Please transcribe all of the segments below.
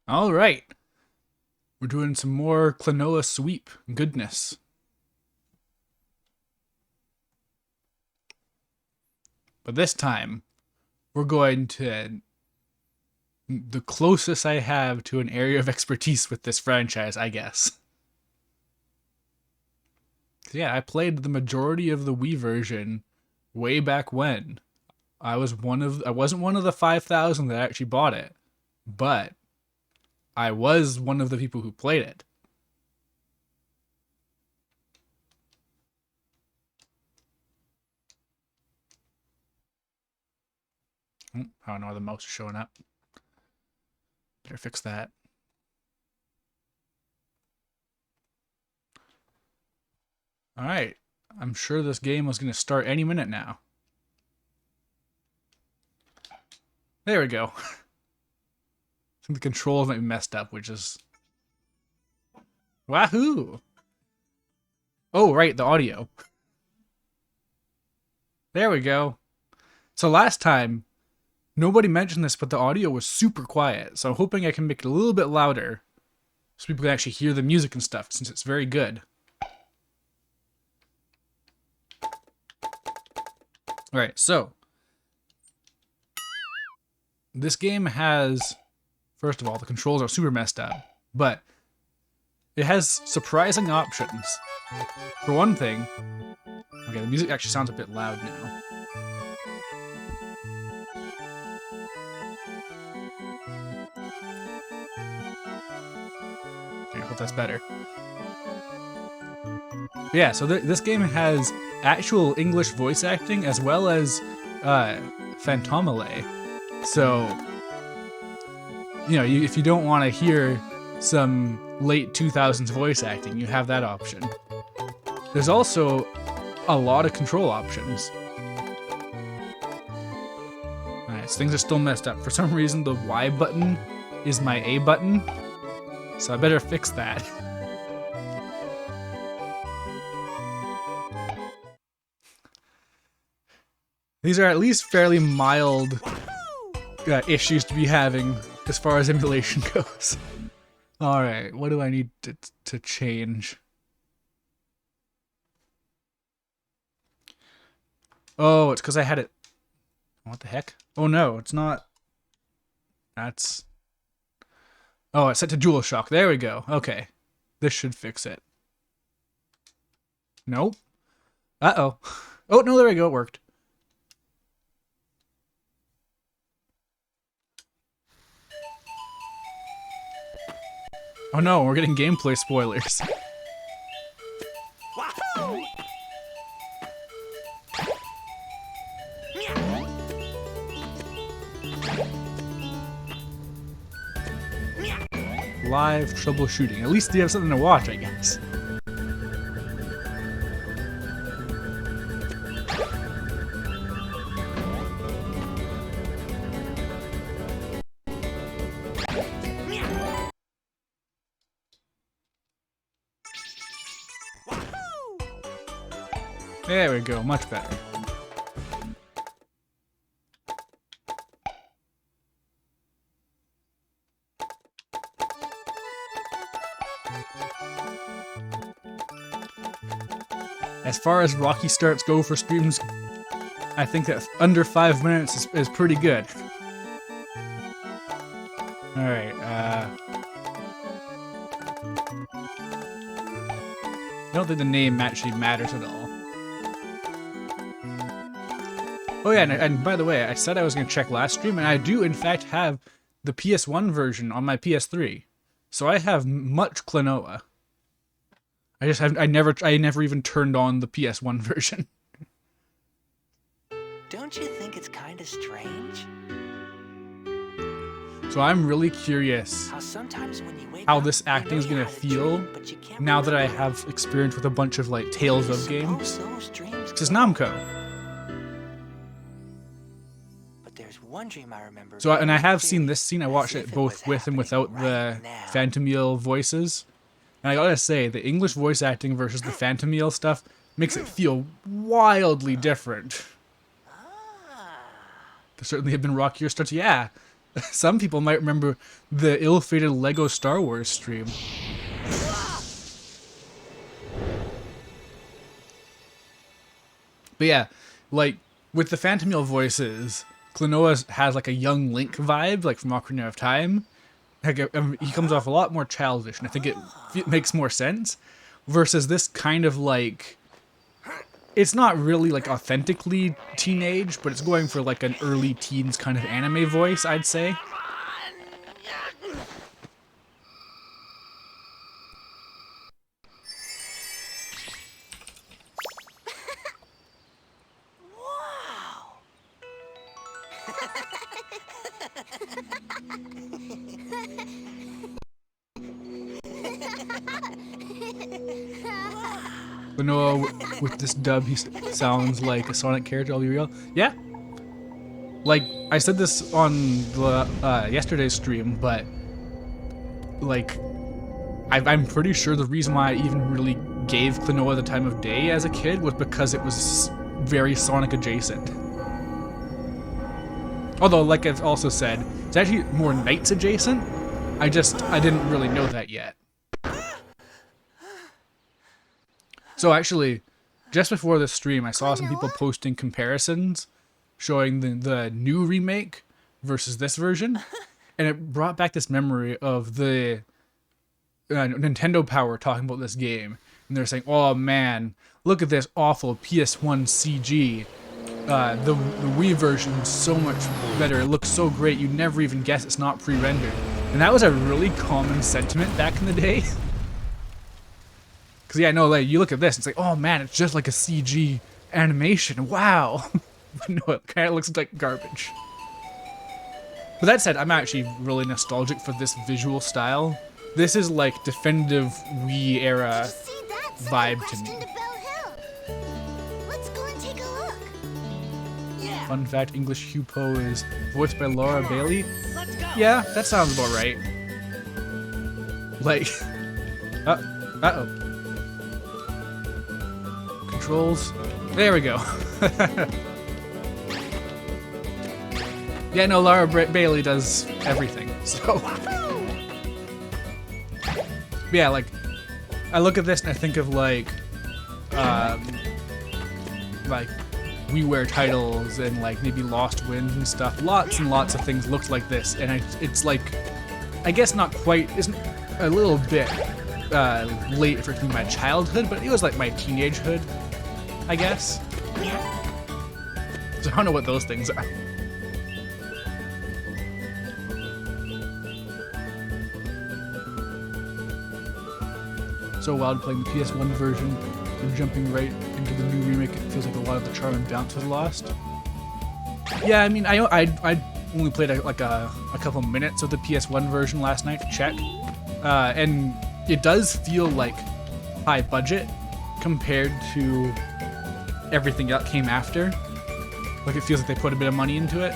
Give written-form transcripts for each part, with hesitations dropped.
All right. We're doing some more Klonoa sweep goodness. But this time, we're going to the closest I have to an area of expertise with this franchise, I guess. Yeah, I played the majority of the Wii version way back when. I wasn't one of the 5,000 that actually bought it, but I was one of the people who played it. I don't know why the mouse is showing up. Better fix that. Alright. I'm sure this game was going to start any minute now. There we go. I think the controls might be messed up, which is... Wahoo! Oh, right, the audio. There we go. So last time, nobody mentioned this, but the audio was super quiet. So I'm hoping I can make it a little bit louder so people can actually hear the music and stuff, since it's very good. Alright, so this game has, first of all, the controls are super messed up, but it has surprising options. For one thing, okay, the music actually sounds a bit loud now. Okay, I hope that's better. But yeah, so this game has actual English voice acting as well as Phantomile. So, you know, if you don't want to hear some late 2000s voice acting, you have that option. There's also a lot of control options. Alright, so things are still messed up. For some reason, the Y button is my A button, so I better fix that. These are at least fairly mild issues to be having as far as emulation goes. Alright, what do I need to change? Oh, it's because I had it... What the heck? Oh no, it's not... That's... Oh, it's set to DualShock. There we go. Okay. This should fix it. Nope. Uh-oh. Oh, no, there we go. It worked. Oh no, we're getting gameplay spoilers. Live troubleshooting. At least you have something to watch, I guess. There we go, much better. As far as rocky starts go for streams, I think that under 5 minutes is pretty good. Alright, I don't think the name actually matters at all. Oh yeah, and by the way, I said I was going to check last stream, and I do in fact have the PS1 version on my PS3. So I have much Klonoa. I never even turned on the PS1 version. Don't you think it's kind of strange? So I'm really curious how this acting is going to feel now that I have experience with a bunch of like Tales of games. This is Namco. One dream I remember. So, and I have seen this scene. I watched it both with and without the Phantomile voices. And I gotta say, the English voice acting versus the Phantomile stuff makes it feel wildly different. There certainly have been rockier starts. Yeah, Some people might remember the ill-fated Lego Star Wars stream. But yeah, like, with the Phantomule voices, Klonoa has like a young Link vibe, like from Ocarina of Time. Like, he comes off a lot more childish, and I think it makes more sense. Versus this kind of like, it's not really like authentically teenage, but it's going for like an early teens kind of anime voice, I'd say. Klonoa, with this dub, he sounds like a Sonic character, I'll be real. Yeah. Like, I said this on the yesterday's stream, but like, I'm pretty sure the reason why I even really gave Klonoa the time of day as a kid was because it was very Sonic adjacent. Although, like I've also said, it's actually more Knights adjacent. I didn't really know that yet. So actually, just before this stream, I saw some people posting comparisons showing the new remake versus this version, and it brought back this memory of the Nintendo Power talking about this game, and they're saying, "Oh man, look at this awful PS1 CG. The Wii version is so much better. It looks so great. You never even guess it's not pre-rendered." And that was a really common sentiment back in the day. Because, yeah, no, like, you look at this, it's like, oh man, it's just like a CG animation. Wow. But no, it kind of looks like garbage. But that said, I'm actually really nostalgic for this visual style. This is like definitive Wii era vibe to me. Let's go and take a look. Yeah. Fun fact, English Hupo is voiced by Laura Bailey. Let's go. Yeah, that sounds about right. Like, uh-oh. Controls. There we go. Yeah, no, Laura Bailey does everything, so. Yeah, like, I look at this and I think of like WiiWare titles and like maybe Lost Winds and stuff. Lots and lots of things looked like this, and it's like, I guess not quite, isn't a little bit late for my childhood, but it was like my teenagehood, I guess. So I don't know what those things are. So wild playing the PS1 version and jumping right into the new remake. It feels like a lot of the charm and bounce was lost. Yeah, I mean, I only played a couple minutes of the PS1 version last night to check, and it does feel like high budget compared to everything that came after. Like, it feels like they put a bit of money into it.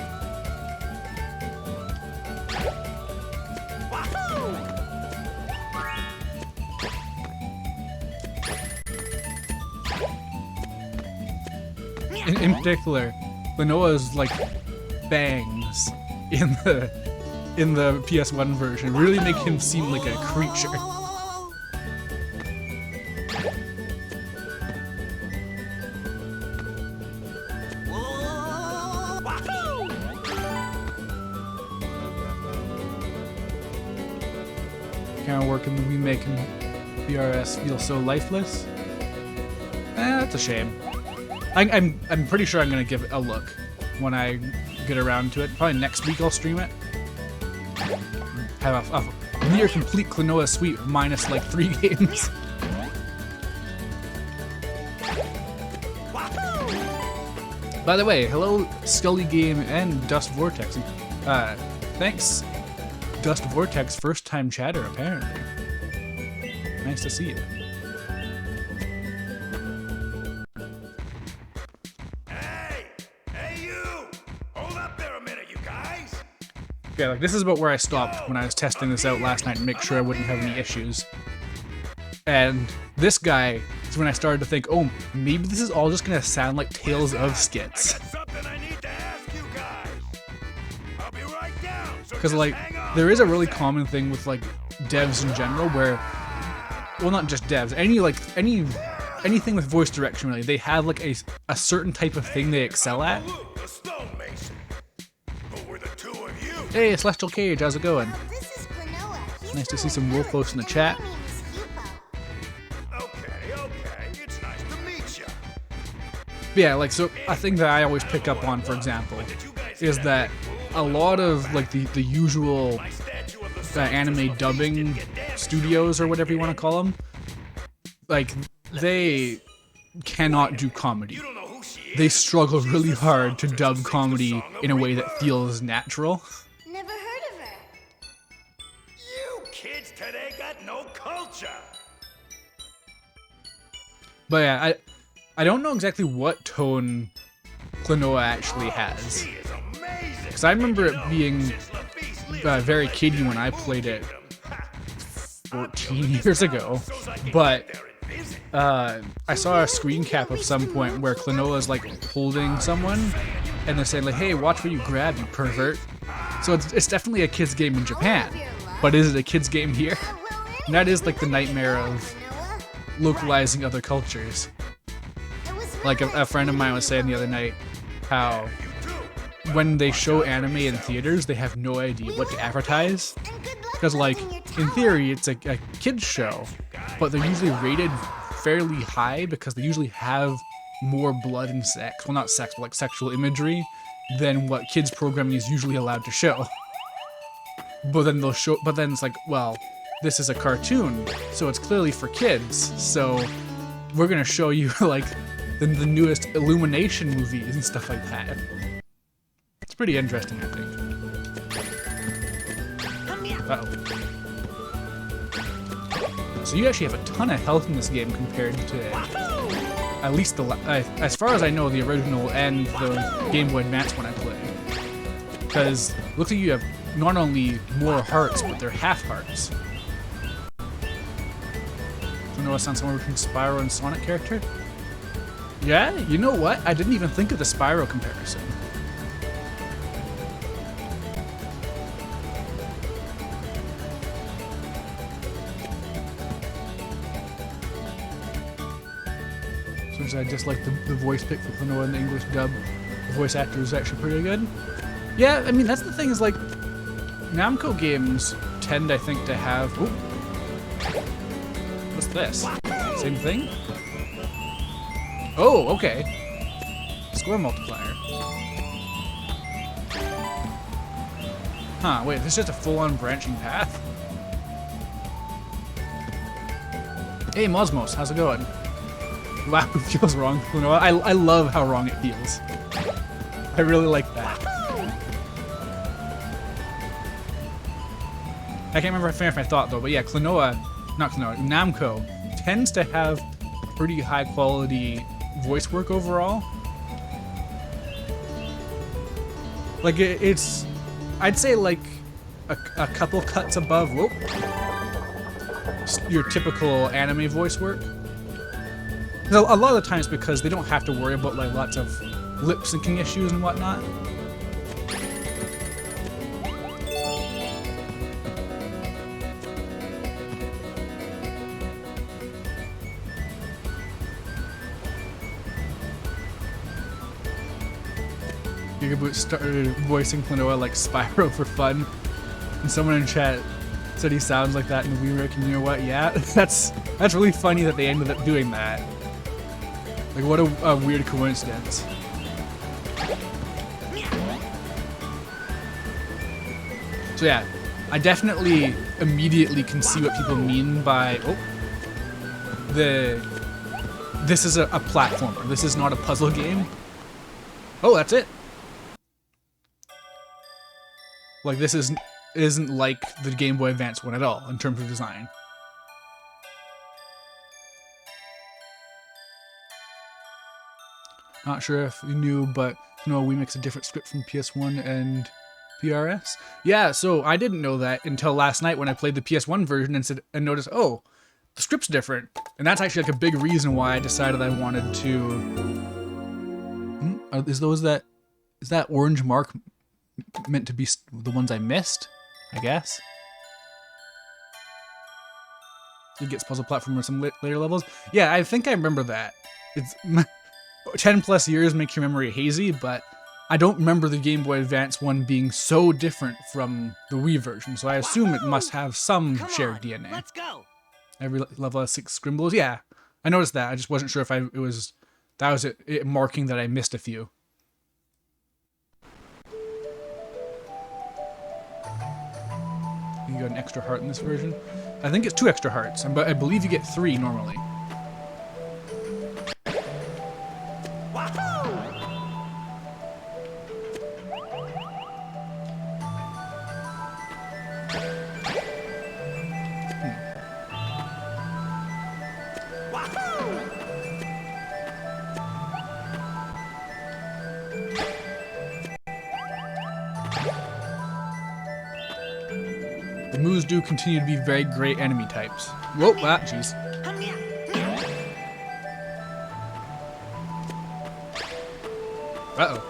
In particular, Klonoa's like bangs in the PS1 version really make him seem like a creature. Camera work in the remake and BRS feels so lifeless. That's a shame. I'm pretty sure I'm gonna give it a look when I get around to it. Probably next week I'll stream it. Have a near complete Klonoa suite minus like 3 games. By the way, hello Scully Game and Dust Vortex. Thanks Dust Vortex, first time chatter apparently. Nice to see you. Yeah, like this is about where I stopped when I was testing this out last night and make sure I wouldn't have any issues. And this guy is when I started to think, oh, maybe this is all just gonna sound like Tales of skits. I got something I need to ask you guys. I'll be right down, so Because like there is a really common thing with like devs in general where, well, not just devs, anything with voice direction really, they have like a certain type of thing they excel at. Hey, Celestial Cage, how's it going? This is Klonoa. He's Nice to from see some wolf folks in the chat. My name is Hupo. Okay, it's nice to meet you. Yeah, like, so a thing that I always pick up on, for example, is that a lot of like the usual anime dubbing studios or whatever you want to call them, like they cannot do comedy. They struggle really hard to dub comedy in a way that feels natural. Never heard of her. You kids today got no culture. But yeah, I don't know exactly what tone Klonoa actually has. She is amazing. Because I remember it being very kiddie when I played it 14 years ago. But I saw a screen cap of some point where Klonoa's like holding someone and they're saying like, hey, watch where you grab, you pervert. So it's definitely a kid's game in Japan. But is it a kid's game here? And that is like the nightmare of Klonoa. localizing other cultures. It was Like really a friend of mine was saying the other night how when they show anime in theaters, they have no idea what to advertise. And good luck Because like, finding your in towel. theory, it's a kid's show, but they're usually rated fairly high because they usually have more blood and sex. Well, not sex, but like sexual imagery than what kids programming is usually allowed to show. But then it's like, well, this is a cartoon, so it's clearly for kids, so we're gonna show you like the newest Illumination movies and stuff like that. It's pretty interesting, I think. Uh-oh. So you actually have a ton of health in this game compared to at least as far as I know, the original and the Game Boy Advance one I played. Because it looks like you have not only more hearts, but they're half hearts. Klonoa sounds somewhere between Spyro and Sonic character. Yeah, you know what? I didn't even think of the Spyro comparison. So I just like the voice pick for Klonoa in the English dub. The voice actor is actually pretty good. Yeah, I mean, that's the thing is like, Namco games tend, I think, to have... Ooh. What's this? Same thing? Oh, okay. Score multiplier. Huh, wait, this is just a full-on branching path? Hey, Mosmos, how's it going? Wow, it feels wrong. I love how wrong it feels. I really like that. I can't remember if I finished my thought though, but yeah, Namco tends to have pretty high quality voice work overall. Like it's, I'd say like a couple cuts above your typical anime voice work. A lot of the times because they don't have to worry about like lots of lip syncing issues and whatnot. Gigaboot started voicing Klonoa like Spyro for fun, and someone in chat said he sounds like that in the remake, and you know what? Yeah, that's really funny that they ended up doing that. Like, what a weird coincidence. So yeah, I definitely immediately can see what people mean by, this is a platformer. This is not a puzzle game. Oh, that's it. Like, this isn't like the Game Boy Advance one at all in terms of design. Not sure if you knew, but we mix a different script from PS1 and PRS. Yeah, so I didn't know that until last night when I played the PS1 version and noticed, oh, the script's different. And that's actually like a big reason why I decided I wanted to... Is that orange mark meant to be the ones I missed? I guess. He gets puzzle platformer in some later levels. Yeah, I think I remember that. It's 10 plus years makes your memory hazy, but I don't remember the Game Boy Advance one being so different from the Wii version, so I assume it must have some shared DNA. Let's go. Every level has 6 scribbles. Yeah, I noticed that. I just wasn't sure if that was it marking that I missed a few. You got an extra heart in this version. I think it's 2 extra hearts, but I believe you get 3 normally. The moves do continue to be very great enemy types. Whoa, ah, jeez. Uh-oh.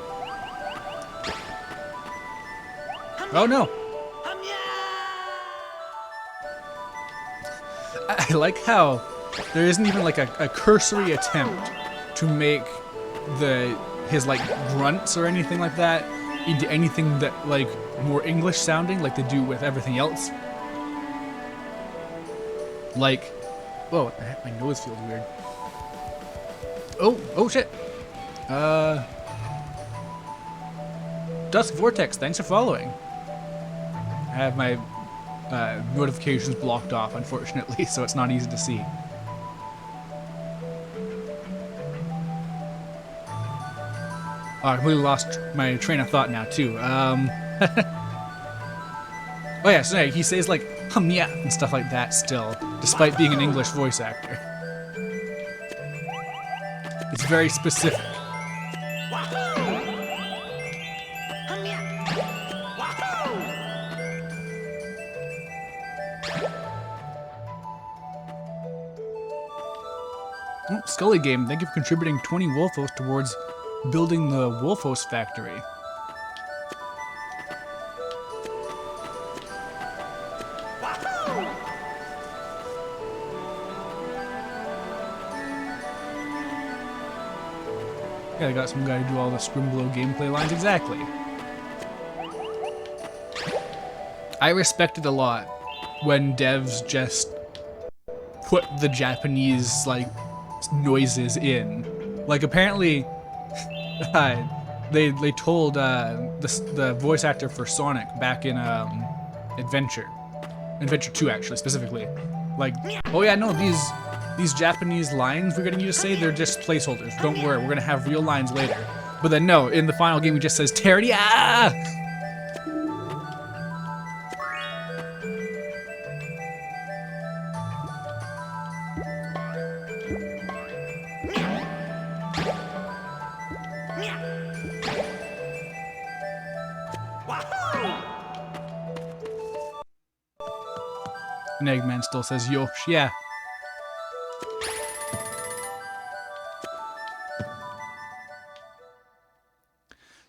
Oh no! I like how there isn't even like a cursory attempt to make his like grunts or anything like that into anything that like more English sounding like they do with everything else. Like, whoa, what the heck? My nose feels weird. Oh shit. Dusk Vortex, thanks for following. I have my notifications blocked off, unfortunately, so it's not easy to see. Oh, I completely lost my train of thought now, too. Oh yeah, so he says like, hum yeah, and stuff like that still, despite being an English voice actor. It's very specific. Oh, Scully Game, thank you for contributing 20 Wolfos towards building the Wolfos factory. Yeah, I got some guy to do all the Scrimblow gameplay lines. Exactly. I respect it a lot when devs just put the Japanese, like, noises in. Like, apparently, they told the voice actor for Sonic back in Adventure 2 actually, specifically. Like, oh yeah, no, these Japanese lines we're getting you to say, they're just placeholders. Don't worry, we're gonna have real lines later. But then no, in the final game he just says, Terraria! And Eggman still says Yosh, yeah.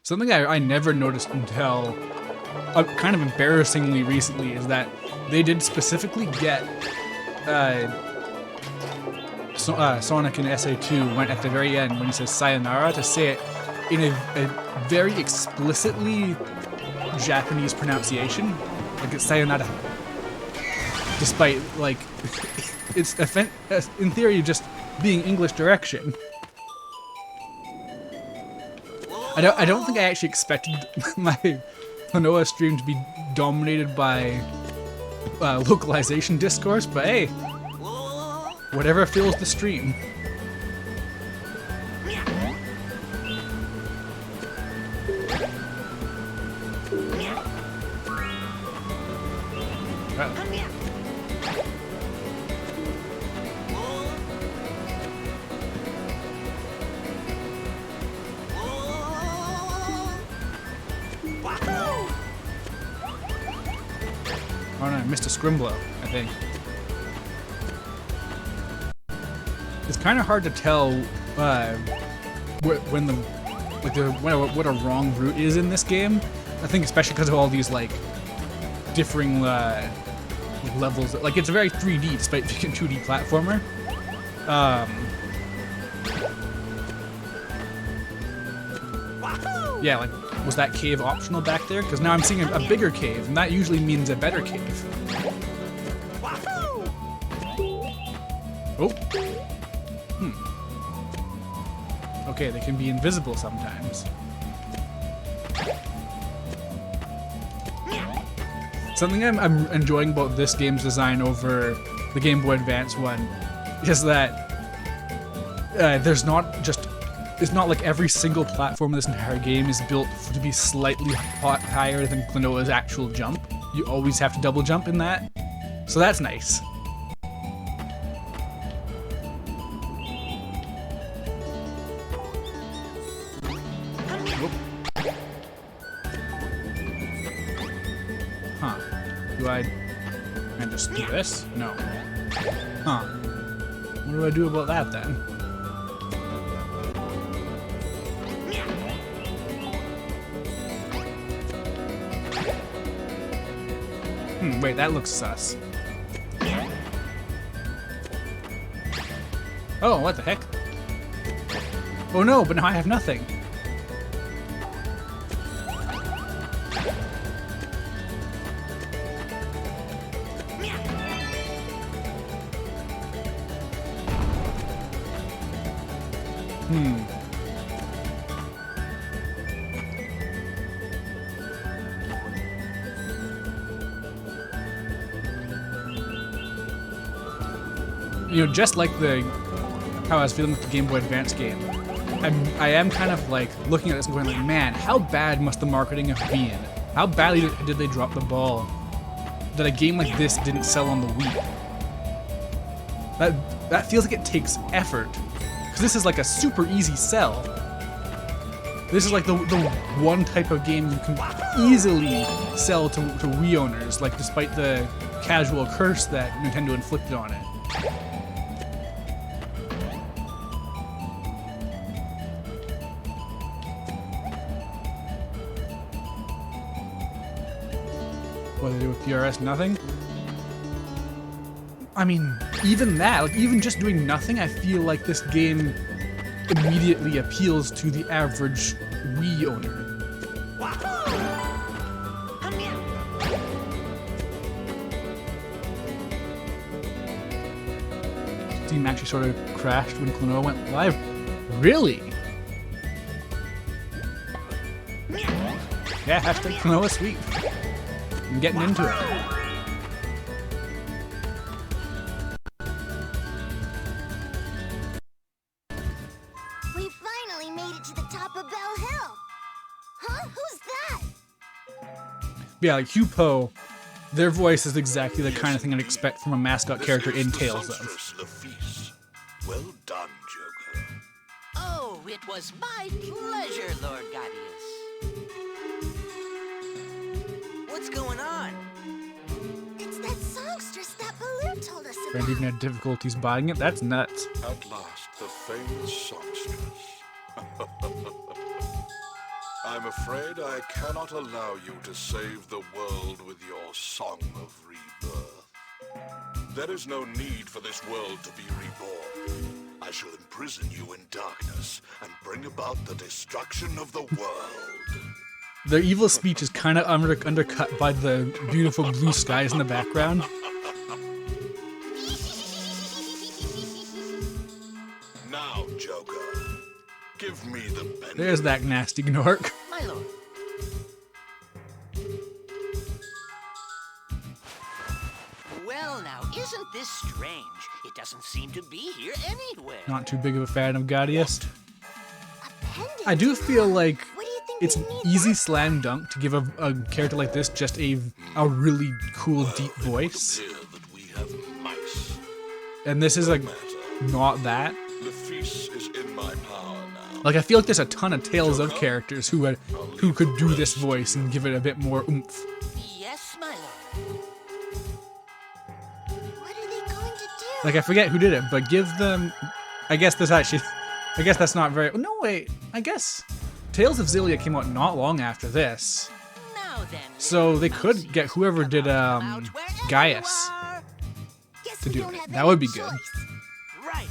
Something I never noticed until kind of embarrassingly recently is that they did specifically get Sonic in SA2 went at the very end when he says sayonara to say it in a very explicitly Japanese pronunciation, like it's sayonara. Despite, like, it's in theory just being English direction. I don't think I actually expected my Klonoa stream to be dominated by localization discourse, but hey, whatever fills the stream. Oh no, I missed a Scrimblow, I think. It's kind of hard to tell when what a wrong route is in this game. I think especially because of all these like differing levels. Like, it's a very 3D despite being a 2D platformer. Yeah, like, was that cave optional back there? Because now I'm seeing a bigger cave, and that usually means a better cave. Oh. Okay, they can be invisible sometimes. Something I'm enjoying about this game's design over the Game Boy Advance one is that there's not just... It's not like every single platform in this entire game is built to be slightly higher than Klonoa's actual jump. You always have to double jump in that. So that's nice. Huh. Do I just do this? No. Huh. What do I do about that then? Wait, that looks sus. Oh, what the heck? Oh no, but now I have nothing. You know, just like how I was feeling with the Game Boy Advance game, I am kind of like looking at this and going like, man, how bad must the marketing have been? How badly did they drop the ball that a game like this didn't sell on the Wii? That feels like it takes effort, because this is like a super easy sell. This is like the one type of game you can easily sell to Wii owners, like despite the casual curse that Nintendo inflicted on it. What do they do with PRS? Nothing? I mean, even that, like even just doing nothing, I feel like this game immediately appeals to the average Wii owner. Steam actually sort of crashed when Klonoa went live. Really? Yeah, hashtag Klonoa sweep. I'm getting into it. We finally made it to the top of Bell Hill. Huh? Who's that? Yeah, like Hupo, their voice is exactly the kind of thing I'd expect from a mascot character in Tales of. Well done, Joker. Oh, it was my pleasure, Lord Gaudius. What's going on? It's that songstress that Baloo told us Friend about. even had difficulties buying it? That's nuts. At last, the famous songstress. I'm afraid I cannot allow you to save the world with your song of rebirth. There is no need for this world to be reborn. I shall imprison you in darkness and bring about the destruction of the world. Their evil speech is kind of undercut by the beautiful blue skies in the background. Now, Joker, give me the benefit. There's that nasty Gnork. My lord. Well, now, isn't this strange? It doesn't seem to be here anywhere. Not too big of a fan of Gaudius. A pendant. I do feel like What do you think it's they an need easy that slam dunk to give a character like this just a really cool deep voice. Here that we have mice. And this is like not that. The feast is in my power now. Like I feel like there's a ton of Tales of characters who could do this voice and give it a bit more oomph. Yes, my lord. What are they going to do? Like I forget who did it, but give them. I guess that's not very. No wait. I guess Tales of Xillia came out not long after this. Now Now then, So they little could mousies, get whoever come did on out wherever Gaius you are. Guess to we do don't it. have That any would be good. choice. Right.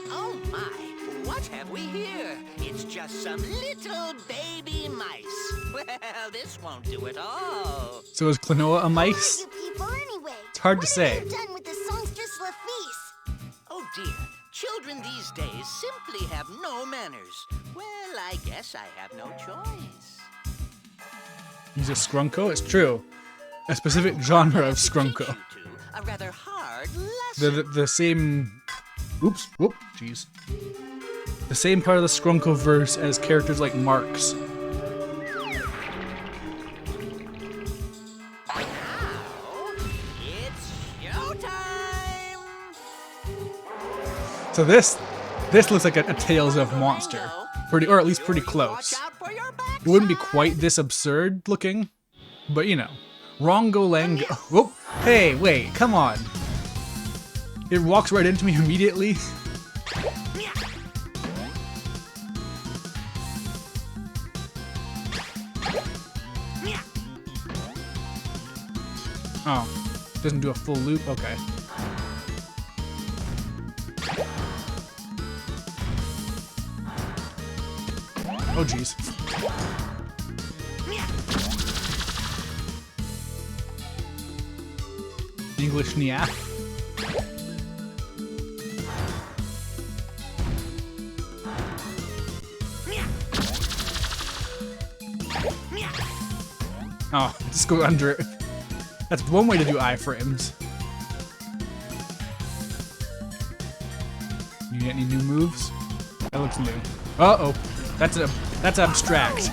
Oh my, what have we here? It's just some little baby mice. Well, this won't do at all. So is Klonoa a Who are mice? you people anyway? It's hard to What say. have you done with the songstress Lafice? Oh dear, children these days simply have no manners. Well, I guess I have no choice. He's a scrunko? It's true. A specific genre of I have to teach scrunko. you two a rather hard The, lesson. the same... Oops. Whoop. Jeez. The same part of the scrunko verse as characters like Marx. Now, it's showtime! So this looks like a Tales of Monster. Pretty, or at least pretty close. Watch out for your It wouldn't be backside. quite this absurd looking, but you know. Rongo Lang. Whoop. Hey, wait, come on. It walks right into me immediately. Oh, doesn't do a full loop? Okay. Oh, jeez. English Nia. Oh, just go under it. That's one way to do iframes. You get any new moves? That looks new. Uh-oh. That's abstract.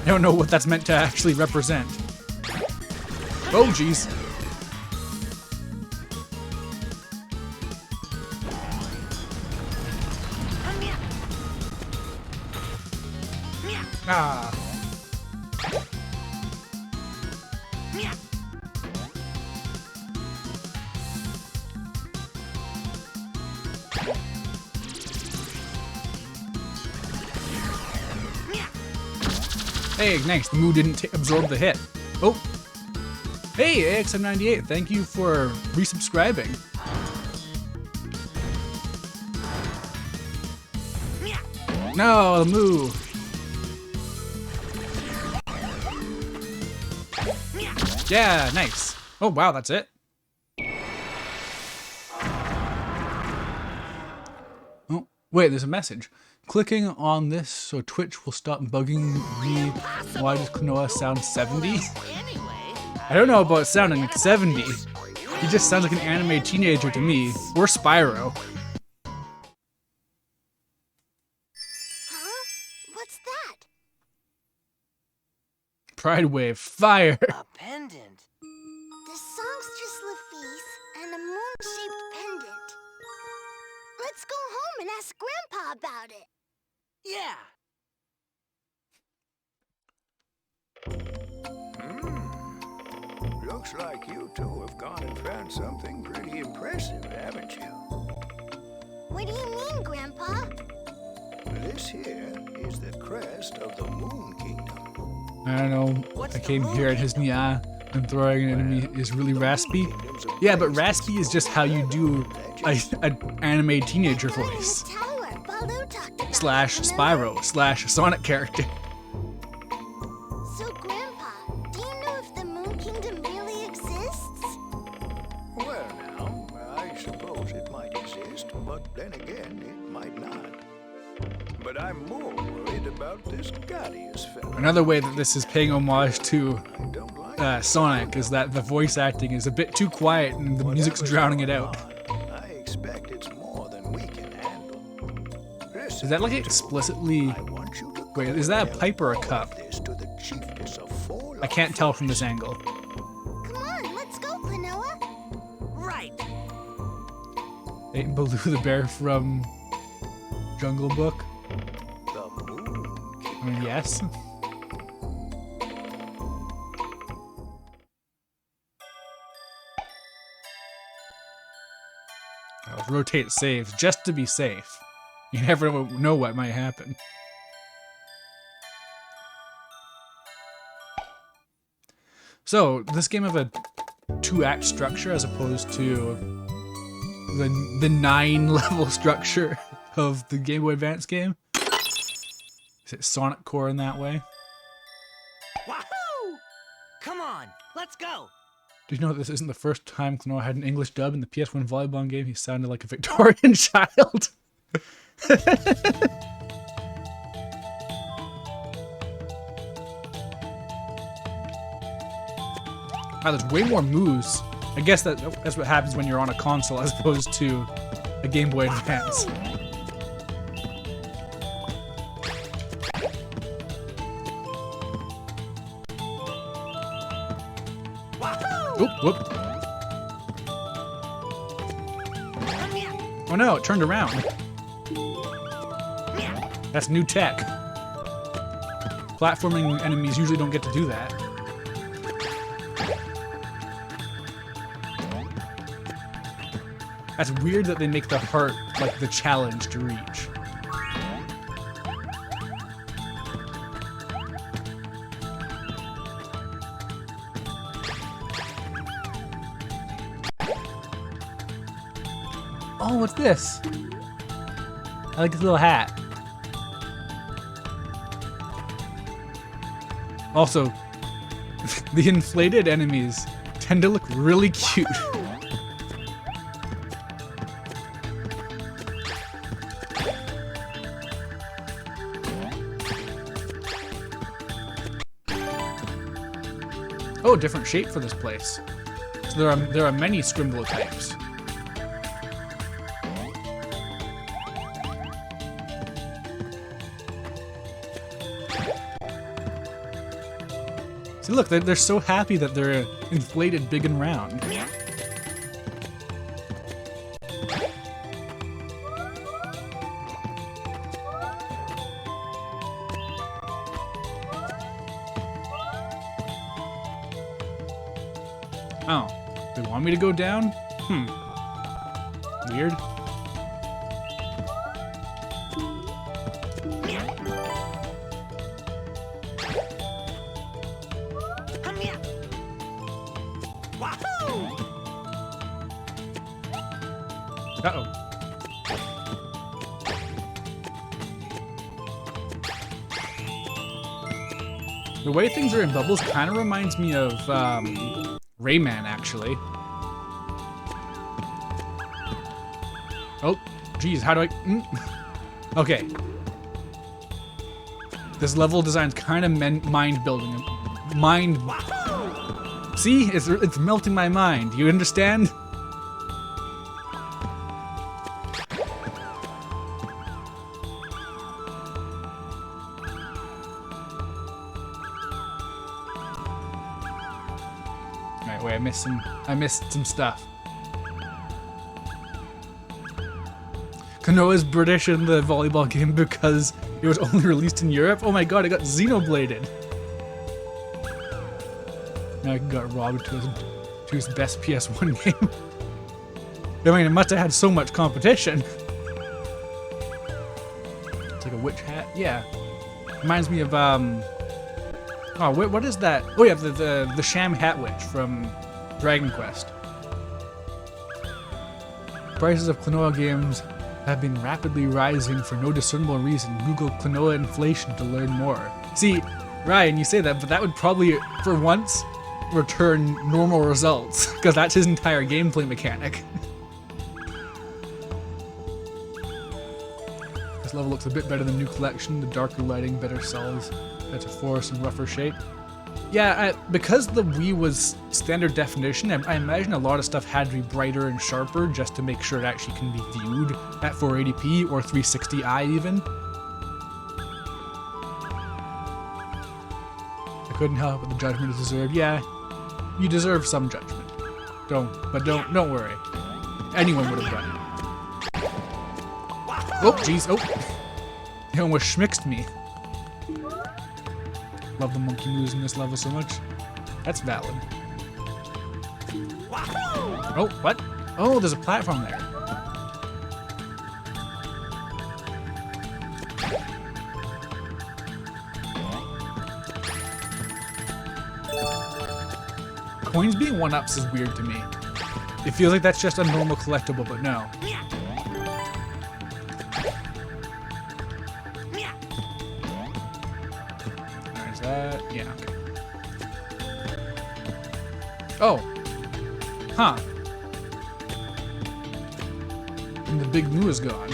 I don't know what that's meant to actually represent. Oh, jeez. Ah. Hey, nice. The Moo didn't absorb the hit. Oh. Hey, AXM98, thank you for resubscribing. No, the Moo. Yeah, nice. Oh, wow, that's it. Oh, wait, there's a message. Clicking on this so Twitch will stop bugging me. Why does Klonoa sound 70? Anyway, I don't know about sounding like 70. He just sounds like an anime teenager to me. Or Spyro. Huh? What's that? Pride Wave. Fire. a pendant. The songstress Lafice and a moon-shaped pendant. Let's go home and ask Grandpa about it. Yeah. Looks like you two have gone and found something pretty impressive, haven't you? What do you mean, Grandpa? This here is the crest of the Moon Kingdom. I don't know. What's I the came moon here at his Nia and throwing an enemy is really raspy. Yeah, but raspy is just how you do an anime teenager voice. The tower Baloo talked about. Slash Spyro. Slash Sonic character. So, Grandpa, do you know if the Moon Kingdom really exists? Well, now, I suppose it might exist, but then again, it might not. But I'm more worried about this Gaius fella. Another way that this is paying homage to I don't like Sonic is that the voice acting is a bit too quiet and the music's whatever's drowning it going out. on. I expect it's more than we can handle. Listen, Is that like you two, explicitly... I want you to Wait, go is that a tell pipe or a all cup? of this to the chiefess of Four I can't tell from this angle. Come on, let's go, Klonoa. Right. Ain't Baloo the bear from Jungle Book? The Moon I mean, yes. I'll rotate saves just to be safe. You never know what might happen. So this game have a 2-act structure as opposed to the 9-level structure of the Game Boy Advance game. Is it Sonic Core in that way? Wahoo! Come on, let's go. Do you know that this isn't the first time Klonoa had an English dub in the PS1 volleyball game? He sounded like a Victorian child. Wow, there's way more moves. I guess that's what happens when you're on a console as opposed to a Game Boy Advance. Oop, whoop. Oh no, it turned around. That's new tech. Platforming enemies usually don't get to do that. That's weird that they make the heart like the challenge to reach. Oh, what's this? I like his little hat. Also, the inflated enemies tend to look really cute. Oh, different shape for this place. So there are many Scrimble types. See, look, they're so happy that they're inflated big and round. Oh, they want me to go down? Weird. Uh-oh. The way things are in bubbles kind of reminds me of Rayman, actually. Oh, geez, how do I... Okay. This level design's kind of mind-building. See? It's melting my mind. You understand? Alright, wait, I missed some stuff. Klonoa is British in the volleyball game because it was only released in Europe. Oh my god, it got xenobladed. Now I got robbed to his best PS1 game. I mean, it must have had so much competition. It's like a witch hat. Yeah, reminds me of oh, what is that? Oh yeah, the Sham Hat Witch from Dragon Quest. Prices of Klonoa games have been rapidly rising for no discernible reason. Google Klonoa inflation to learn more. See, Ryan, you say that, but that would probably, for once, return normal results, because that's his entire gameplay mechanic. This level looks a bit better than New Collection. The darker lighting, better cells, better forest, and rougher shape. Yeah, because the Wii was standard definition, I imagine a lot of stuff had to be brighter and sharper just to make sure it actually can be viewed at 480p or 360i even. I couldn't help but the judgment is deserved. Yeah, you deserve some judgment. Don't worry. Anyone would have done it. Oh, jeez, oh. He almost schmixed me. Love the monkey moves in this level so much. That's valid. Oh, what? Oh, there's a platform there. Coins being 1-ups is weird to me. It feels like that's just a normal collectible, but no. There's that. Yeah, okay. Oh. Huh. And the big moo is gone.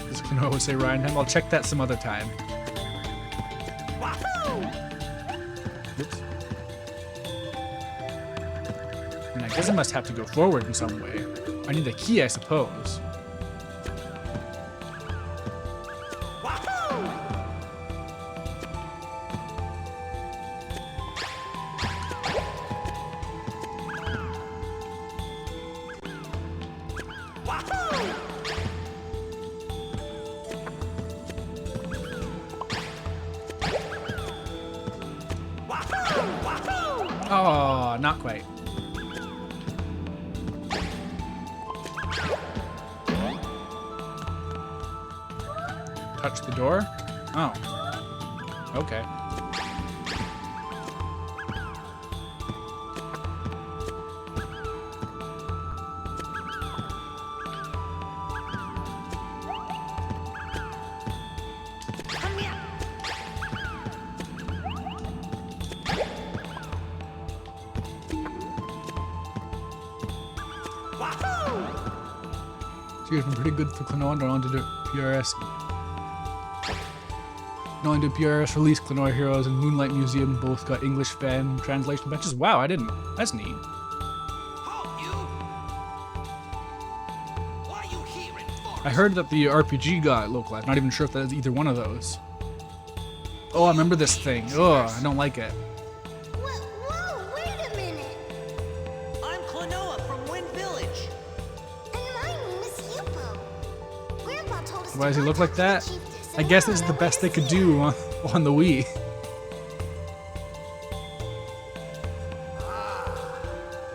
Does Klonoa say Ryan time? I'll check that some other time. Oops. And I guess I must have to go forward in some way. I need a key, I suppose. Oh, not quite. Touch the door? Oh. Okay. So you've been pretty good for Klonoa, not only did PRS. Not only did PRS release Klonoa Heroes and Moonlight Museum both got English fan translation benches. Wow, I didn't. That's neat. I heard that the RPG got localized. Not even sure if that's either one of those. Oh, I remember this thing. Oh, I don't like it. Whoa, wait a minute. I'm Klonoa from Wind Village. And my name is Yupo. Grandpa told us Why does he to look like that? contact the chiefess I and guess learn this is the where best to they could see do her. on the Wii.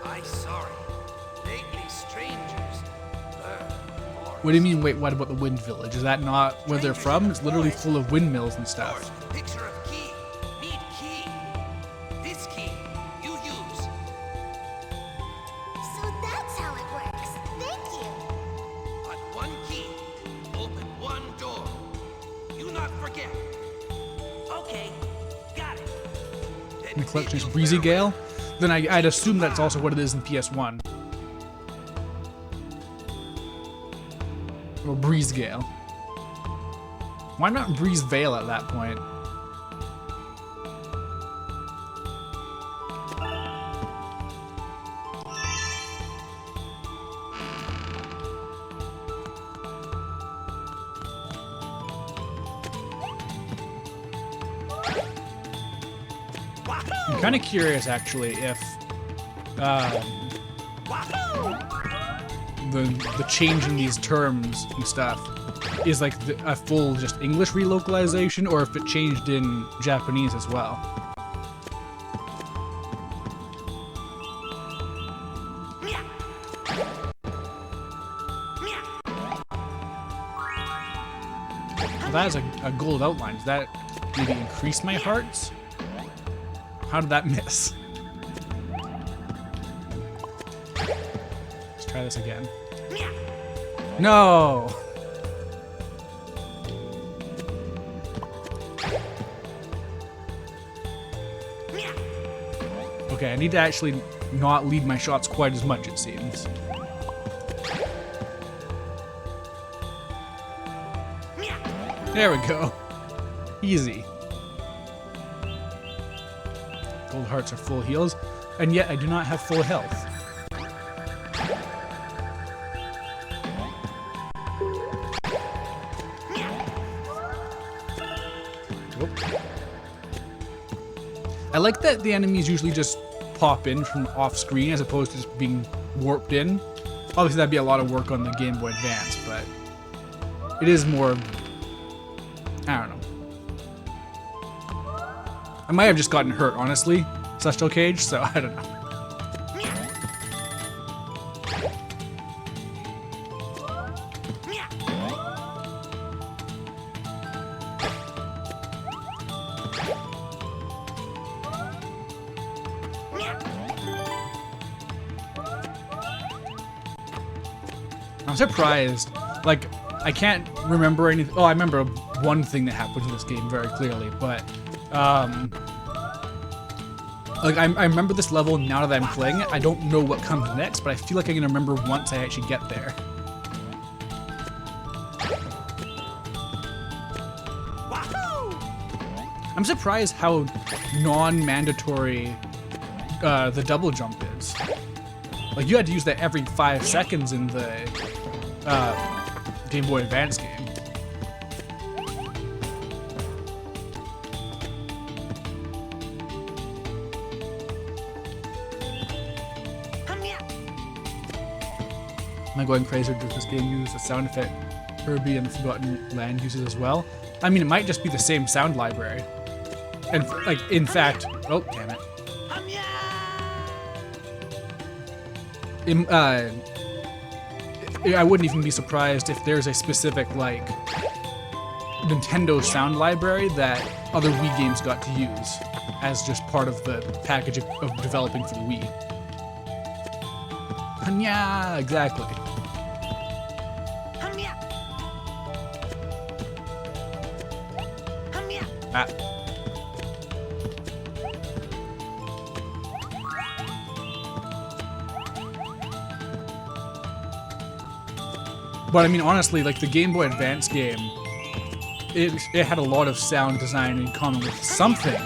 I'm sorry. Lately, strangers. What do you mean, wait, what about the Wind Village? Is that not where they're from? It's literally full of windmills and stuff. Picture of key. Need key. This key you use. So that's how it works. Thank you. But one key. Open one door. You not forget. Okay. Got it. And the collection is Breezy Gale? Then I'd assume that's also what it is in PS1. Or Breeze Gale. Why not Breeze Vale at that point? I'm kind of curious, actually, if the change in these terms and stuff is like a full just English relocalization, or if it changed in Japanese as well. Well, that is a gold outline. Does that maybe increase my hearts? How did that miss? Let's try this again. No! Okay, I need to actually not lead my shots quite as much, it seems. There we go. Easy. Gold hearts are full heals, and yet I do not have full health. Whoop. I like that the enemies usually just pop in from off screen as opposed to just being warped in. Obviously that'd be a lot of work on the Game Boy Advance, but it is more, I don't know. I might have just gotten hurt, honestly, Celestial Cage, so I don't know. I'm surprised. Like, I can't remember anything. Oh, I remember one thing that happened in this game very clearly, but like I remember this level now that I'm playing it. I don't know what comes next, but I feel like I'm gonna remember once I actually get there. I'm surprised how non-mandatory the double jump is. Like, you had to use that every 5 seconds in the Game Boy Advance game. Am I going crazy? Does this game use a sound effect Kirby and the Forgotten Land uses as well? I mean, it might just be the same sound library. And, like, in fact... Oh, damn it. I wouldn't even be surprised if there's a specific, like, Nintendo sound library that other Wii games got to use as just part of the package of developing for the Wii. Yeah, exactly. Ah. But I mean, honestly, like the Game Boy Advance game, it had a lot of sound design in common with something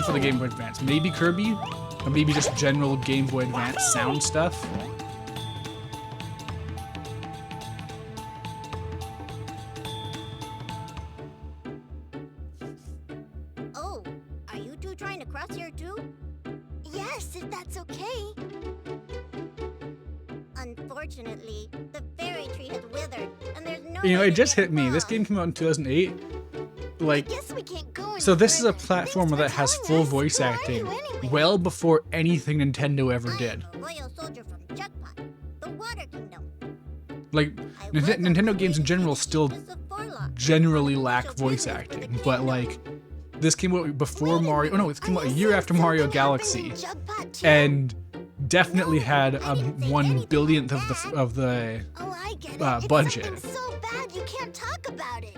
for the Game Boy Advance. Maybe Kirby, or maybe just general Game Boy Advance sound stuff. Oh, are you two trying to cross here too? Yes, if that's okay. Unfortunately, the fairy tree has withered, and there's no You know, way it to just get hit me. This across. game came out in 2008. Like, Guess we can't go any so this is a further. platformer that has Thanks for full telling us. voice Who are acting you anyway? well before anything Nintendo ever did. I'm a royal soldier from Jugpot, the Water Kingdom. Like, I was Nintendo on games in the general way still to the Forlock. generally lack Official voice business for the acting, but kingdom. like, this came out before Wait a Mario. Oh no, it came Are out a you year saying after Mario something happened Galaxy, in Jugpot too? and definitely No, had I didn't say 1 anything billionth like of the Oh, I get it. uh, It's budget. something so bad you can't talk about it.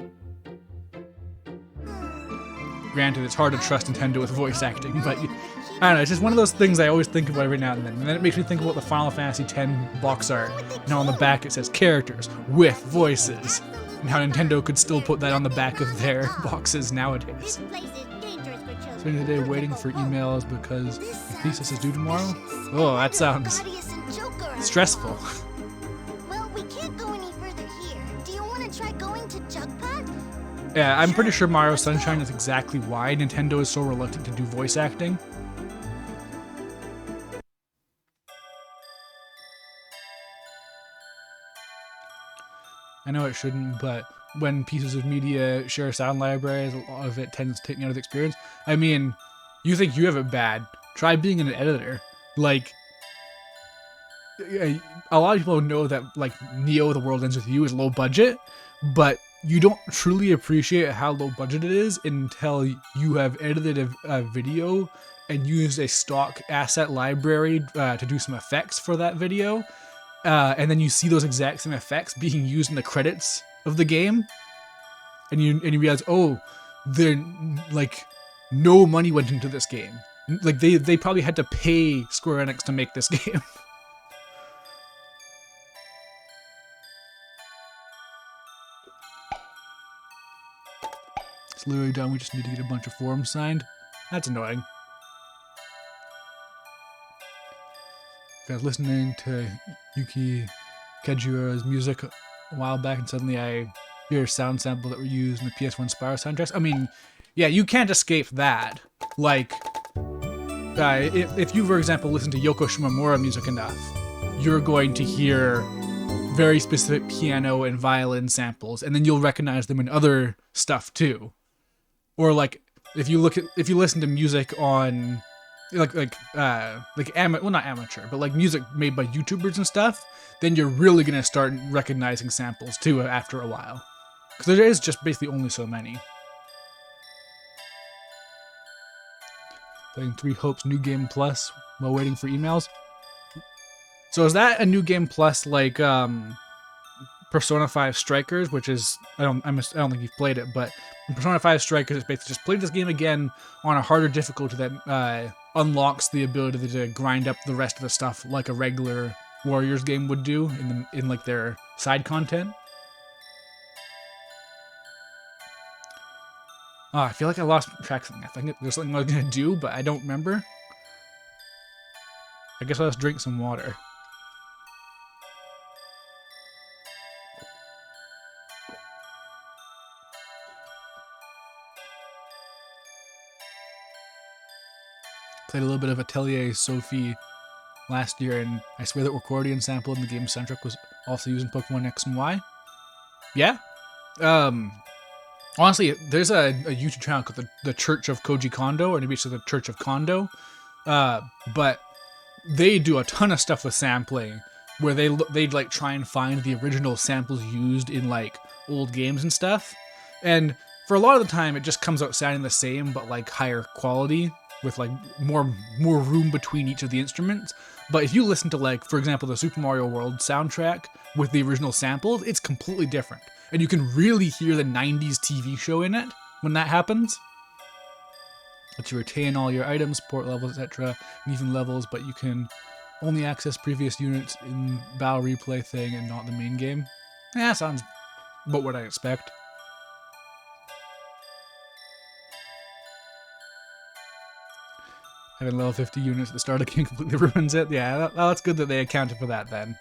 Granted, it's hard to trust Nintendo with voice acting, but I don't know. It's just one of those things I always think about every now and then it makes me think about the Final Fantasy X box art. Now on the back it says characters with voices, and how Nintendo could still put that on the back of their boxes This nowadays. place is dangerous for children. Spending the day waiting for emails because the thesis is due tomorrow. Oh, that sounds stressful. Well, we can't go any further here. Do you want to try going to Jugpot? Yeah, I'm pretty sure Mario Sunshine is exactly why Nintendo is so reluctant to do voice acting. I know it shouldn't, but when pieces of media share sound libraries, a lot of it tends to take me out of the experience. I mean, you think you have it bad. Try being an editor. Like, a lot of people know that, like, Neo, The World Ends With You is low budget, but you don't truly appreciate how low budget it is until you have edited a video and used a stock asset library to do some effects for that video. And then you see those exact same effects being used in the credits of the game, and you realize, oh, they're like, no money went into this game. Like they probably had to pay Square Enix to make this game. It's literally done. We just need to get a bunch of forms signed. That's annoying. I was listening to Yuki Kajira's music a while back, and suddenly I hear a sound sample that were used in the PS1 Spyro soundtracks. I mean, yeah, you can't escape that. Like, if you, for example, listen to Yoko Shimomura music enough, you're going to hear very specific piano and violin samples, and then you'll recognize them in other stuff too. Or like, if you listen to music on not amateur, but like music made by YouTubers and stuff, then you're really gonna start recognizing samples too after a while, because there is just basically only so many. Playing Three Hopes New Game Plus while waiting for emails. So is that a New Game Plus like Persona 5 Strikers, which is I don't think you've played it, but in Persona 5 Strikers, it's basically just play this game again on a harder difficulty that unlocks the ability to grind up the rest of the stuff like a regular Warriors game would do in like their side content. Oh, I feel like I lost track of something. I think there's something I was gonna do, but I don't remember. I guess I'll just drink some water. Played a little bit of Atelier Sophie last year, and I swear that accordion sample in the game soundtrack was also used in Pokemon X and Y. Yeah. Honestly, there's a YouTube channel called the Church of Koji Kondo, or maybe it's the Church of Kondo. But they do a ton of stuff with sampling, where they'd like try and find the original samples used in like old games and stuff. And for a lot of the time, it just comes out sounding the same, but like higher quality, with like more room between each of the instruments. But if you listen to, like, for example, the Super Mario World soundtrack with the original samples, it's completely different. And you can really hear the 90s TV show in it when that happens. Let you retain all your items, support levels, etc., and even levels, but you can only access previous units in Battle Replay thing and not the main game. Yeah, sounds about what I expect. Having level 50 units at the start of the game completely ruins it. Yeah, that's good that they accounted for that then.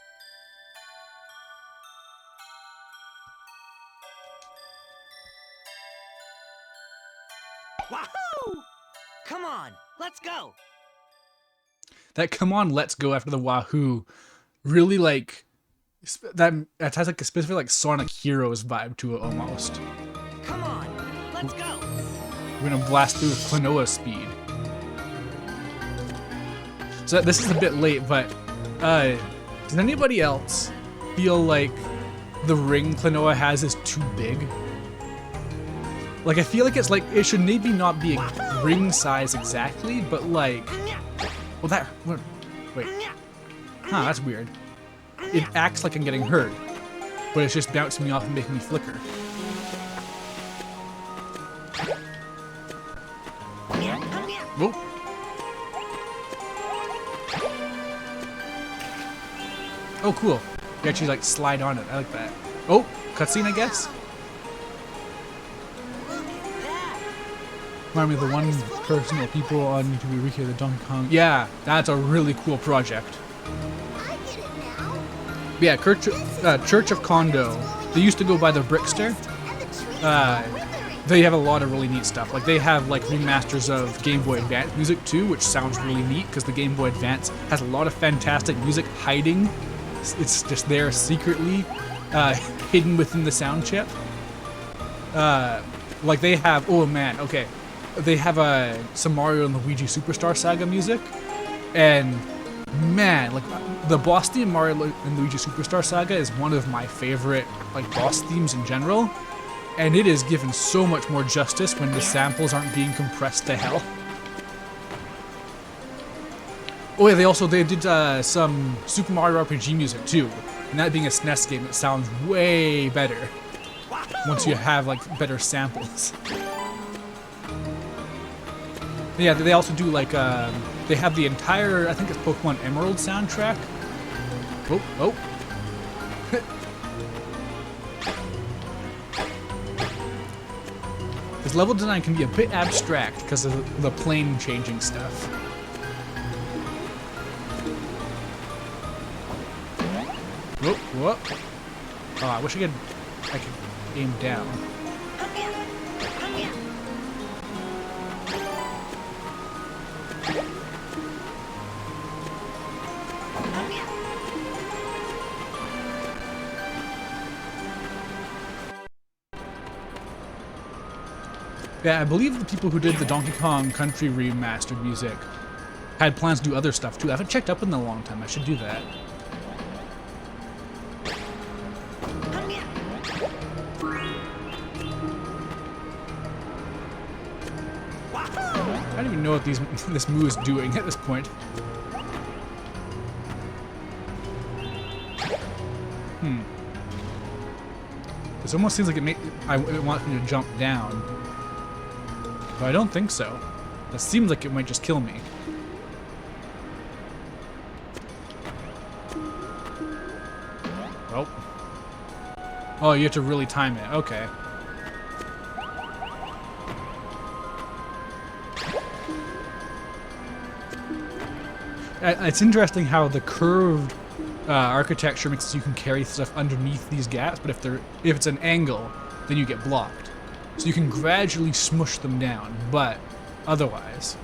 Wahoo! Come on, let's go. That "come on, let's go" after the wahoo really like that has like a specific like Sonic Heroes vibe to it almost. Come on, let's go. We're gonna blast through with Klonoa speed. So this is a bit late, but does anybody else feel like the ring Klonoa has is too big? Like, I feel like it's like, it should maybe not be a ring size exactly, but like, well wait. Huh, that's weird. It acts like I'm getting hurt, but it's just bouncing me off and making me flicker. Whoa. Oh, cool. You actually, like, slide on it. I like that. Oh, cutscene, I guess? Remind me of the one person or people on YouTube who recreated the Donkey Kong. Yeah, that's a really cool project. I get it now. Yeah, Church of Kondo. They used to go by the Brickster. And the trees are withering. They have a lot of really neat stuff. Like, they have, like, remasters of Game Boy Advance music, too, which sounds really neat, because the Game Boy Advance has a lot of fantastic music hiding. It's just there secretly, hidden within the sound chip. Like, they have, oh man, okay. They have some Mario and Luigi Superstar Saga music, and man, like, the boss theme Mario and Luigi Superstar Saga is one of my favorite, like, boss themes in general, and it is given so much more justice when the samples aren't being compressed to hell. Oh yeah, they did some Super Mario RPG music too, and that being a SNES game, it sounds way better once you have, like, better samples. Yeah, they also do, like, they have the entire, I think it's Pokemon Emerald soundtrack. Oh. This level design can be a bit abstract because of the plane changing stuff. Whoop. Oh, I wish I could aim down. Yeah, I believe the people who did the Donkey Kong Country remastered music had plans to do other stuff too. I haven't checked up in a long time. I should do that. I don't even know what this move is doing at this point. This almost seems like it wants me to jump down. But I don't think so. It seems like it might just kill me. Oh. Oh, you have to really time it. Okay. It's interesting how the curved architecture makes it so you can carry stuff underneath these gaps, but if it's an angle, then you get blocked. So you can gradually smush them down, but otherwise.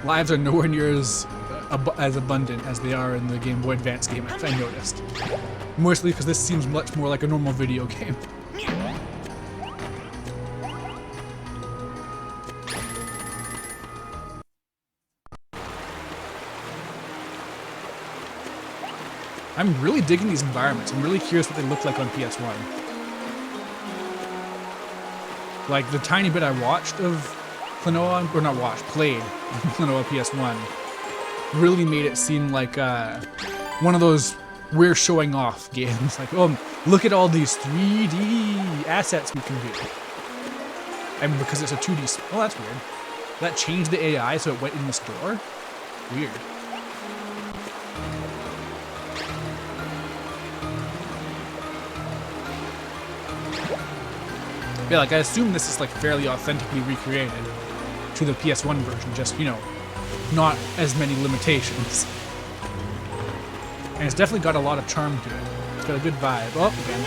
Lives are nowhere near as abundant as they are in the Game Boy Advance game, I noticed. Mostly because this seems much more like a normal video game. I'm really digging these environments. I'm really curious what they look like on PS1. Like, the tiny bit I watched of Klonoa, or not watched, played Klonoa PS1, really made it seem like one of those we're showing off games. Like, oh, look at all these 3D assets we can do. And because it's a 2D... Oh, that's weird. That changed the AI so it went in this door? Weird. Yeah, like, I assume this is, like, fairly authentically recreated to the PS1 version, just, you know, not as many limitations. And it's definitely got a lot of charm to it. It's got a good vibe. Oh, again.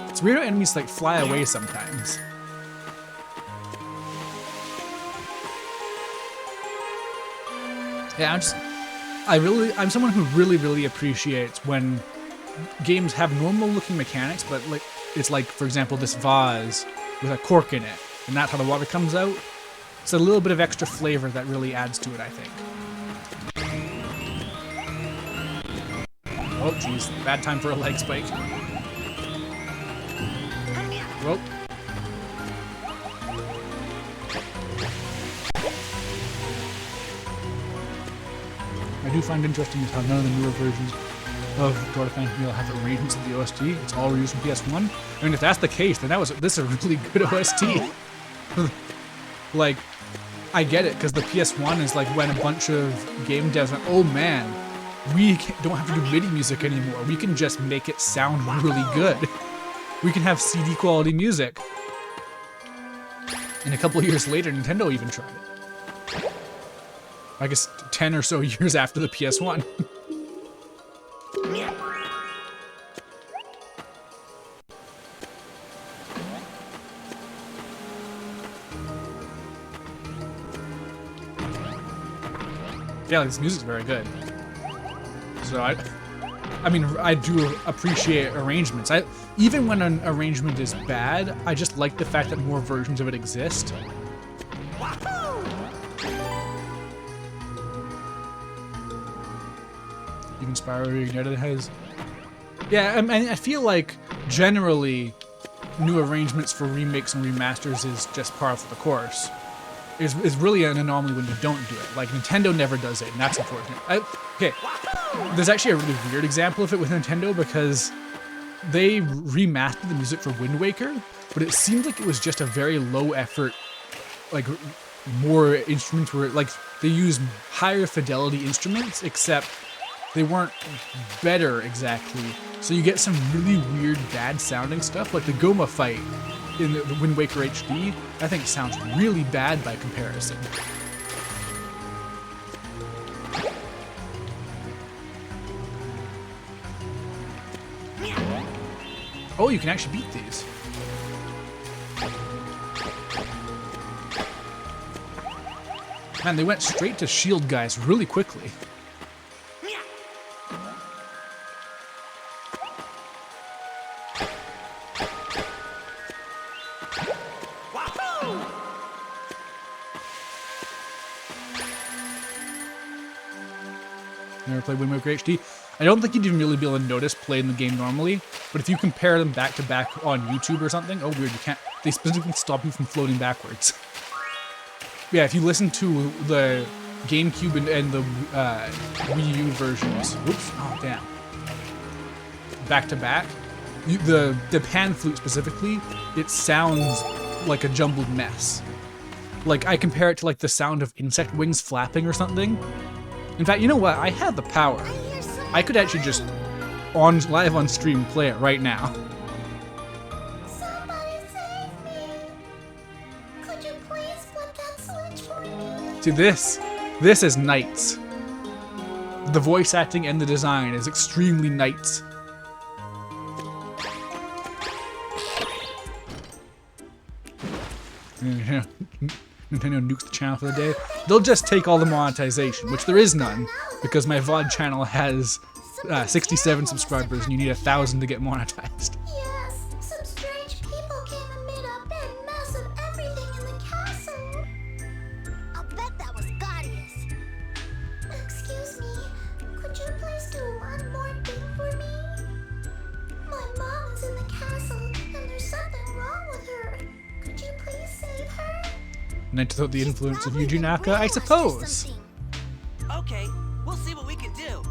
It's weird how enemies, like, fly away sometimes. Yeah, I'm someone who really appreciates when games have normal looking mechanics, but like it's like, for example, this vase with a cork in it, and that's how the water comes out. It's a little bit of extra flavor that really adds to it, I think. Oh, jeez, bad time for a leg spike. Whoa. I do find interesting is how none of the newer versions of Door to Phantom Meal have arrangements of the OST. It's all reused from PS1. I mean, if that's the case, then this is a really good OST. Like, I get it, because the PS1 is like when a bunch of game devs went, oh man, we don't have to do MIDI music anymore. We can just make it sound really good. We can have CD quality music. And a couple of years later, Nintendo even tried it. I guess 10 or so years after the PS1. Yeah, like, this music's very good. So I mean, I do appreciate arrangements. Even when an arrangement is bad, I just like the fact that more versions of it exist. Even Spyro Reignited has... Yeah, I feel like generally new arrangements for remakes and remasters is just par for the course. Is really an anomaly when you don't do it. Like, Nintendo never does it, and that's unfortunate. Okay, there's actually a really weird example of it with Nintendo, because they remastered the music for Wind Waker, but it seemed like it was just a very low effort, like, more instruments were, like, they used higher fidelity instruments, except they weren't better exactly. So you get some really weird, bad sounding stuff, like the Goma fight in the Wind Waker HD, I think sounds really bad by comparison. Oh, you can actually beat these. Man, they went straight to shield guys really quickly. Never played Wind Waker HD. I don't think you'd even really be able to notice playing the game normally, but if you compare them back to back on YouTube or something, oh weird, you can't, they specifically stop you from floating backwards. Yeah, if you listen to the GameCube and the Wii U versions, whoops, oh damn, back to back, the pan flute specifically, it sounds like a jumbled mess. Like, I compare it to like the sound of insect wings flapping or something. In fact, you know what? I have the power. I could actually just live on stream play it right now. Somebody save me. Could you please flip that switch for me? See, this is Knights. The voice acting and the design is extremely Knights. Nintendo nukes the channel for the day. They'll just take all the monetization, which there is none, because my VOD channel has 67 subscribers and you need 1,000 to get monetized. Yes, some strange people came and made a big mess of everything in the castle. I'll bet that was Gaudius. Excuse me, could you please do one more thing for me? My mom is in the castle and there's something wrong with her. Could you please save her? Knights without the influence of Yuji Naka, I suppose. Okay, we'll see what we can do.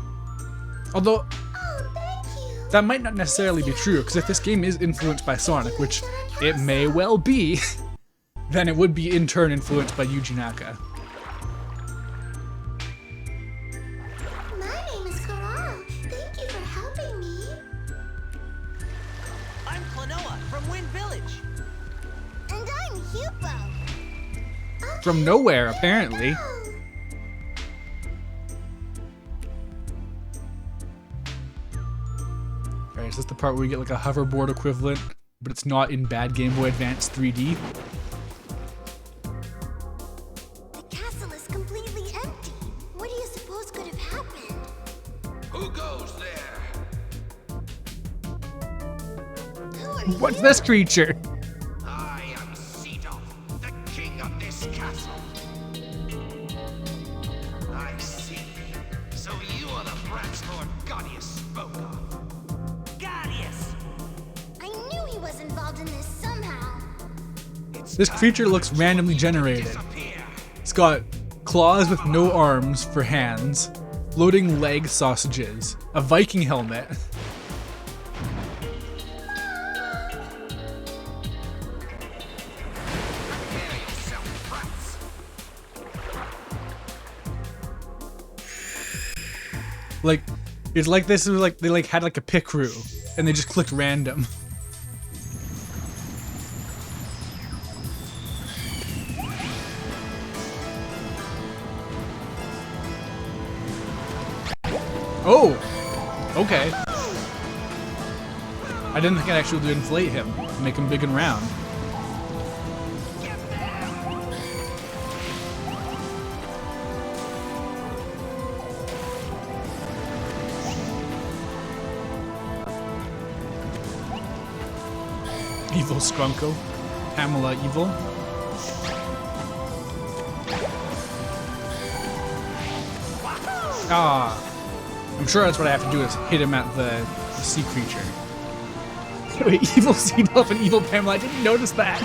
Although, Oh, thank you. that might not necessarily be true, because if this game is influenced by Sonic, which it may well be, then it would be in turn influenced by Yuji Naka. My name is Klonoa. Thank you for helping me. I'm Klonoa from Wind Village. And I'm Hupo. From nowhere, apparently. Alright, is this the part where we get like a hoverboard equivalent, but it's not in bad Game Boy Advance 3D? The castle is completely empty. What do you suppose could have happened? Who goes there? Who are What's you? this creature? I am Cedo, the king of this castle. I see. So you are the brats Lord Gaudius spoke of. Gaudius! I knew he was involved in this somehow. This creature looks randomly generated. Disappear. It's got claws with no arms for hands, floating leg sausages, a Viking helmet. Prepare yourself, brats. Like, it's like this was like they like had like a pick crew and they just clicked random. Oh, okay. I didn't think I'd actually do inflate him, make him big and round. Evil Scrunko, Pamela Evil. Ah, I'm sure that's what I have to do is hit him at the sea creature. Wait, Evil Sea Elf and Evil Pamela, I didn't notice that.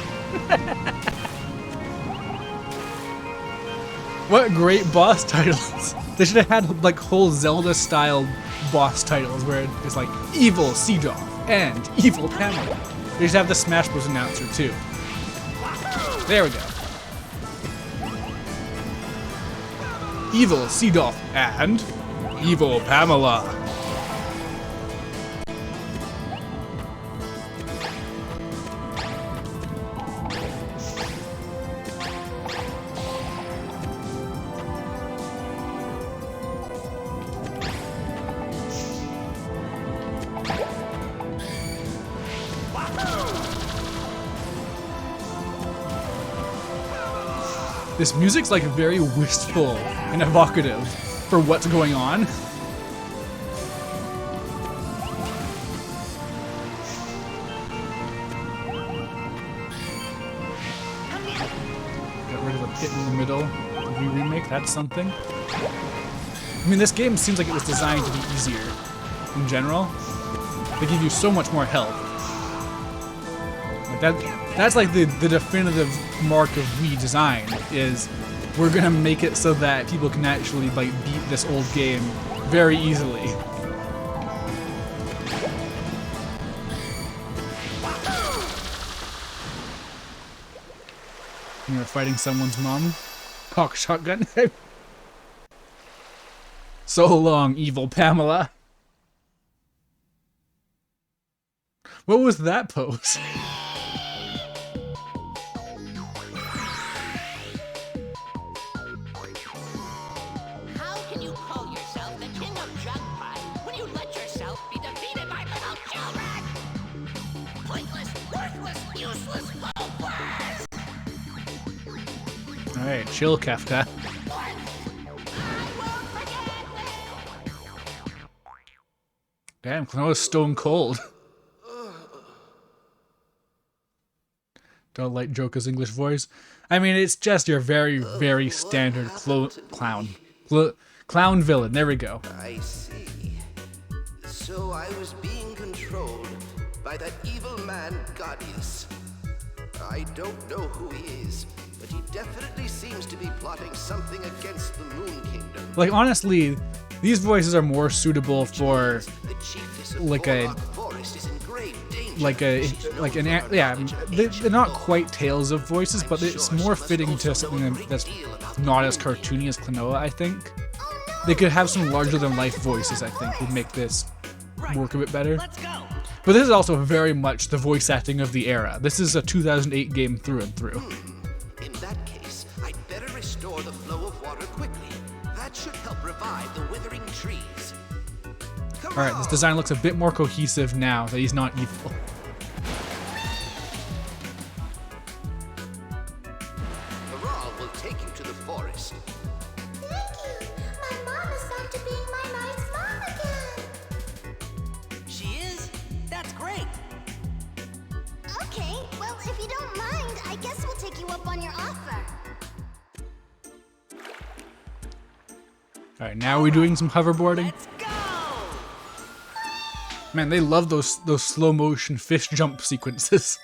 What great boss titles. They should have had like whole Zelda-style boss titles where it's like Evil Sea Elf and Evil Pamela. They should have the Smash Bros. Announcer too. There we go. Evil Sea Elf and Evil Pamela. This music's like very wistful and evocative for what's going on. Get rid of the pit in the middle. The Wii remake, that's something. I mean, this game seems like it was designed to be easier. in general. They give you so much more health. Like that's like the definitive mark of Wii design, is we're gonna make it so that people can actually like beat this old game very easily. You're fighting someone's mom. Cock shotgun. So long, evil Pamela. What was that pose? How can you call yourself the king of jug pie when you let yourself be defeated by little children? Pointless, worthless, useless loafers! Alright, chill, Kafka. Damn, Klonoa's stone cold. Don't like Joker's English voice. I mean, it's just your very, very standard clown villain. There we go. I see. So I was being controlled by that evil man, Gaudius. I don't know who he is, but he definitely seems to be plotting something against the Moon Kingdom. Like, honestly, these voices are more suitable for like they're not quite Tales of voices, but it's more fitting to something that's not as cartoony as Klonoa, I think. They could have some larger than life voices, I think, would make this work a bit better. But this is also very much the voice acting of the era. This is a 2008 game through and through. In that case, I'd better restore the flow of water quickly. That should help revive the withering trees. Alright, this design looks a bit more cohesive now that he's not evil. Morale will take you to the forest. Thank you. My mom is back to being my nice mom again. She is? That's great. Okay, well, if you don't mind, I guess we'll take you up on your offer. Alright, now we're doing some hoverboarding. Let's go! Man, they love those slow motion fish jump sequences.